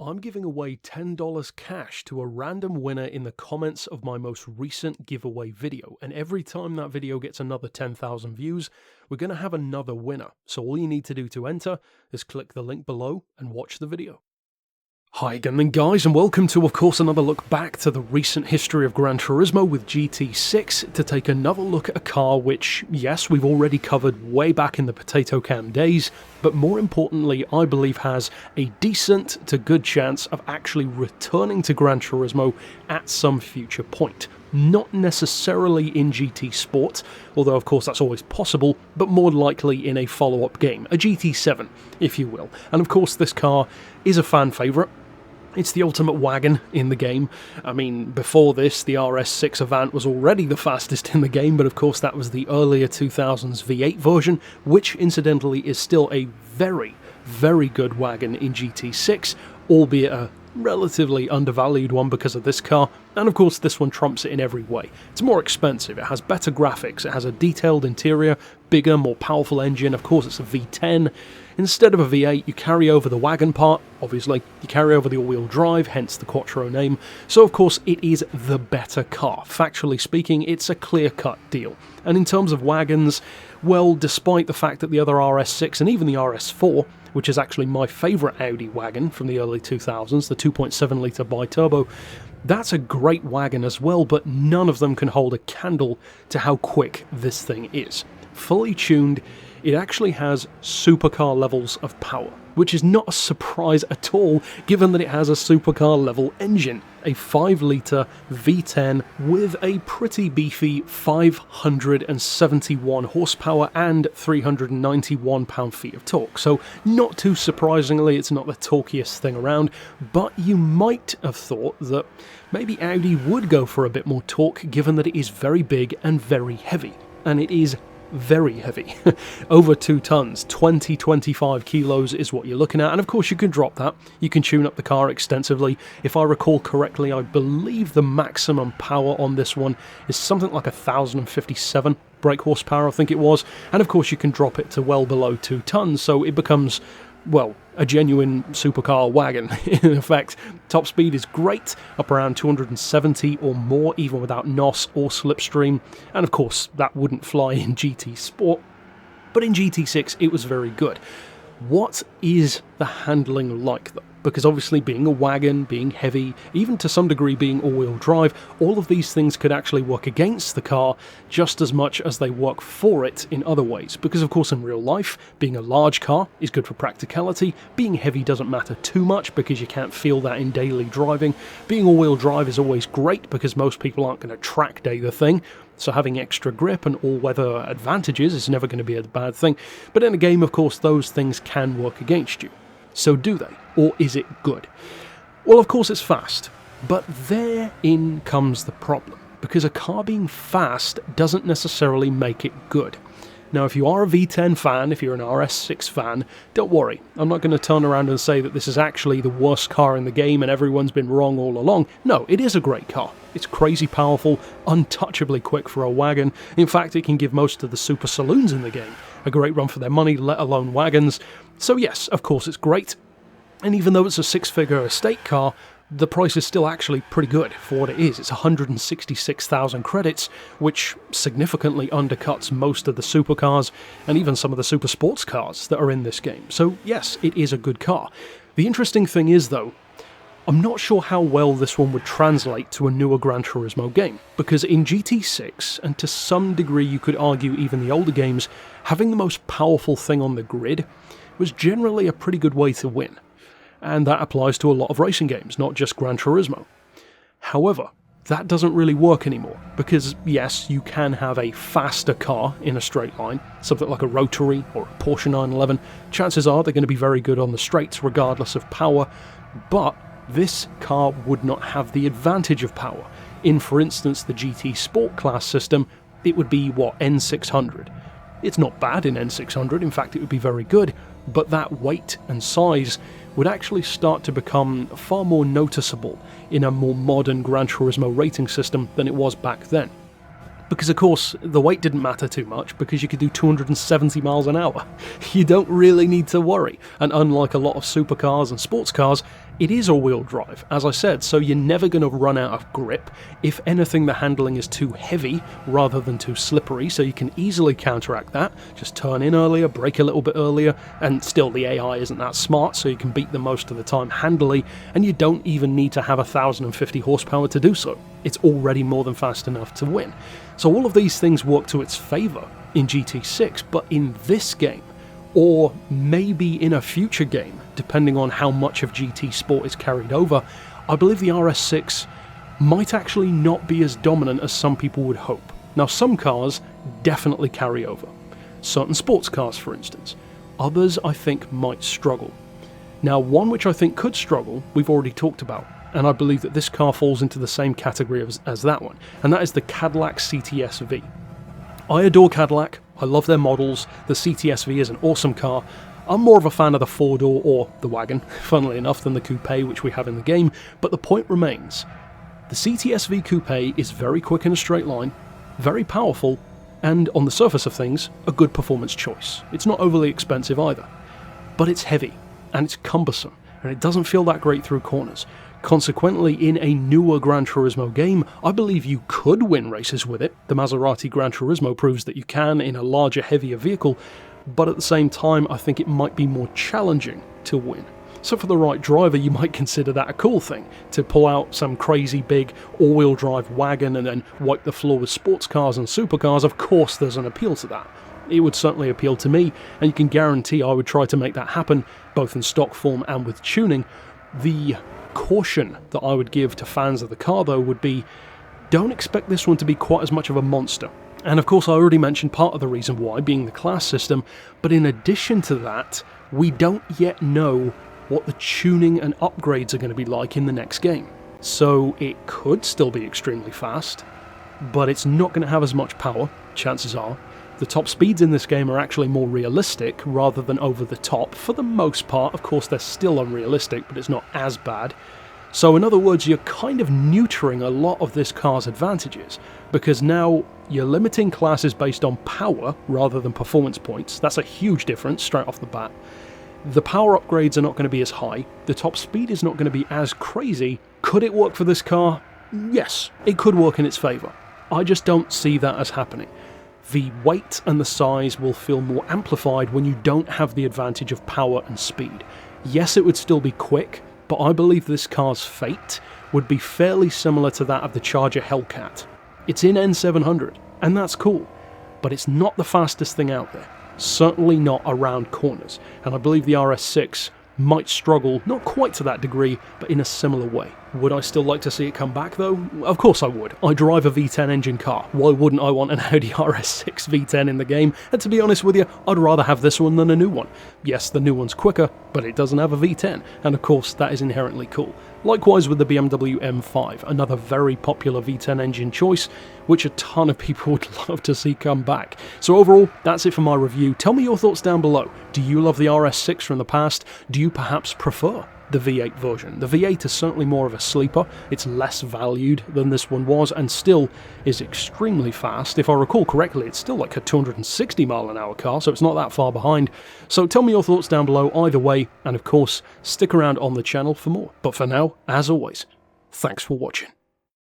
I'm giving away $10 cash to a random winner in the comments of my most recent giveaway video, and every time that video gets another 10,000 views, we're going to have another winner. So all you need to do to enter is click the link below and watch the video. Hi again guys, and welcome to, of course, another look back to the recent history of Gran Turismo with GT6 to take another look at a car which, yes, we've already covered way back in the potato can days, but more importantly, I believe has a decent to good chance of actually returning to Gran Turismo at some future point. Not necessarily in GT Sport, although of course that's always possible, but more likely in a follow-up game, a GT7, if you will. And of course this car is a fan favourite. It's the ultimate wagon in the game. I mean, before this, the RS6 Avant was already the fastest in the game, but of course that was the earlier 2000s V8 version, which incidentally is still a very, very good wagon in GT6, albeit a relatively undervalued one because of this car, and of course this one trumps it in every way. It's more expensive, it has better graphics, it has a detailed interior, bigger, more powerful engine, of course it's a V10. Instead of a V8, you carry over the wagon part, obviously, you carry over the all-wheel drive, hence the Quattro name, so of course it is the better car. Factually speaking, it's a clear-cut deal. And in terms of wagons, well, despite the fact that the other RS6 and even the RS4, which is actually my favourite Audi wagon from the early 2000s, the 2.7 litre bi-turbo, that's a great wagon as well, but none of them can hold a candle to how quick this thing is. Fully tuned, it actually has supercar levels of power, which is not a surprise at all given that it has a supercar level engine, a 5 litre V10 with a pretty beefy 571 horsepower and 391 pound-feet of torque. So not too surprisingly, it's not the torquiest thing around, but you might have thought that maybe Audi would go for a bit more torque given that it is very big and very heavy, and it is very heavy. Over 2 tons, 20-25 kilos is what you're looking at, and of course you can drop that. You can tune up the car extensively. If I recall correctly, I believe the maximum power on this one is something like 1,057 brake horsepower, I think it was, and of course you can drop it to well below 2 tons, so it becomes, well, a genuine supercar wagon. In effect, top speed is great, up around 270 or more, even without NOS or slipstream, and of course that wouldn't fly in GT Sport, but in GT6 it was very good. What is the handling like though? Because obviously being a wagon, being heavy, even to some degree being all-wheel drive, all of these things could actually work against the car just as much as they work for it in other ways. Because of course in real life, being a large car is good for practicality, being heavy doesn't matter too much because you can't feel that in daily driving, being all-wheel drive is always great because most people aren't going to track day the thing, so having extra grip and all-weather advantages is never going to be a bad thing, but in a game of course those things can work against you. So do they? Or is it good? Well, of course it's fast, but therein comes the problem, because a car being fast doesn't necessarily make it good. Now, if you are a V10 fan, if you're an RS6 fan, don't worry, I'm not going to turn around and say that this is actually the worst car in the game and everyone's been wrong all along. No, it is a great car. It's crazy powerful, untouchably quick for a wagon. In fact, it can give most of the super saloons in the game a great run for their money, let alone wagons. So yes, of course it's great. And even though it's a 6-figure estate car, the price is still actually pretty good for what it is. It's 166,000 credits, which significantly undercuts most of the supercars and even some of the super sports cars that are in this game. So yes, it is a good car. The interesting thing is though, I'm not sure how well this one would translate to a newer Gran Turismo game, because in GT6, and to some degree you could argue even the older games, having the most powerful thing on the grid was generally a pretty good way to win. And that applies to a lot of racing games, not just Gran Turismo. However, that doesn't really work anymore, because yes, you can have a faster car in a straight line, something like a Rotary or a Porsche 911. Chances are they're going to be very good on the straights regardless of power, but this car would not have the advantage of power. In, for instance, the GT Sport class system, it would be, what, N600. It's not bad in N600, in fact it would be very good, but that weight and size would actually start to become far more noticeable in a more modern Gran Turismo rating system than it was back then. Because of course, the weight didn't matter too much because you could do 270 miles an hour. You don't really need to worry, and unlike a lot of supercars and sports cars, It is all-wheel drive, as I said, so you're never going to run out of grip. If anything, the handling is too heavy rather than too slippery, so you can easily counteract that. Just turn in earlier, brake a little bit earlier, and still the AI isn't that smart, so you can beat them most of the time handily, and you don't even need to have 1,050 horsepower to do so. It's already more than fast enough to win. So all of these things work to its favour in GT6, but in this game, or maybe in a future game, depending on how much of GT Sport is carried over, I believe the RS6 might actually not be as dominant as some people would hope. Now, some cars definitely carry over. Certain sports cars, for instance. Others, I think, might struggle. Now, one which I think could struggle, we've already talked about, and I believe that this car falls into the same category as that one, and that is the Cadillac Cts-V. I adore Cadillac, I love their models, the Cts-V is an awesome car. I'm more of a fan of the four-door, or the wagon, funnily enough, than the coupe which we have in the game, but the point remains. The Cts-V coupe is very quick in a straight line, very powerful, and on the surface of things, a good performance choice. It's not overly expensive either, but it's heavy, and it's cumbersome, and it doesn't feel that great through corners. Consequently, in a newer Gran Turismo game, I believe you could win races with it. The Maserati Gran Turismo proves that you can in a larger, heavier vehicle, but at the same time, I think it might be more challenging to win. So for the right driver, you might consider that a cool thing, to pull out some crazy big all-wheel drive wagon and then wipe the floor with sports cars and supercars. Of course there's an appeal to that. It would certainly appeal to me, and you can guarantee I would try to make that happen, both in stock form and with tuning. The caution that I would give to fans of the car, though, would be don't expect this one to be quite as much of a monster. And of course, I already mentioned part of the reason why, being the class system, but in addition to that, we don't yet know what the tuning and upgrades are going to be like in the next game. So it could still be extremely fast, but it's not going to have as much power, chances are. The top speeds in this game are actually more realistic rather than over the top, for the most part. Of course, they're still unrealistic, but it's not as bad. So in other words, you're kind of neutering a lot of this car's advantages, because now you're limiting classes based on power rather than performance points. That's a huge difference straight off the bat. The power upgrades are not going to be as high, the top speed is not going to be as crazy. Could it work for this car? Yes, it could work in its favour. I just don't see that as happening. The weight and the size will feel more amplified when you don't have the advantage of power and speed. Yes, it would still be quick, but I believe this car's fate would be fairly similar to that of the Charger Hellcat. It's in N700, and that's cool, but it's not the fastest thing out there. Certainly not around corners, and I believe the RS6 might struggle, not quite to that degree, but in a similar way. Would I still like to see it come back though? Of course I would. I drive a V10 engine car. Why wouldn't I want an Audi RS6 V10 in the game? And to be honest with you, I'd rather have this one than a new one. Yes, the new one's quicker, but it doesn't have a V10, and of course that is inherently cool. Likewise with the BMW M5, another very popular V10 engine choice, which a ton of people would love to see come back. So overall, that's it for my review. Tell me your thoughts down below. Do you love the RS6 from the past? Do you perhaps prefer the V8 version? The V8 is certainly more of a sleeper, it's less valued than this one was, and still is extremely fast. If I recall correctly, it's still like a 260 mile an hour car, so it's not that far behind. So tell me your thoughts down below either way, and of course, stick around on the channel for more. But for now, as always, thanks for watching.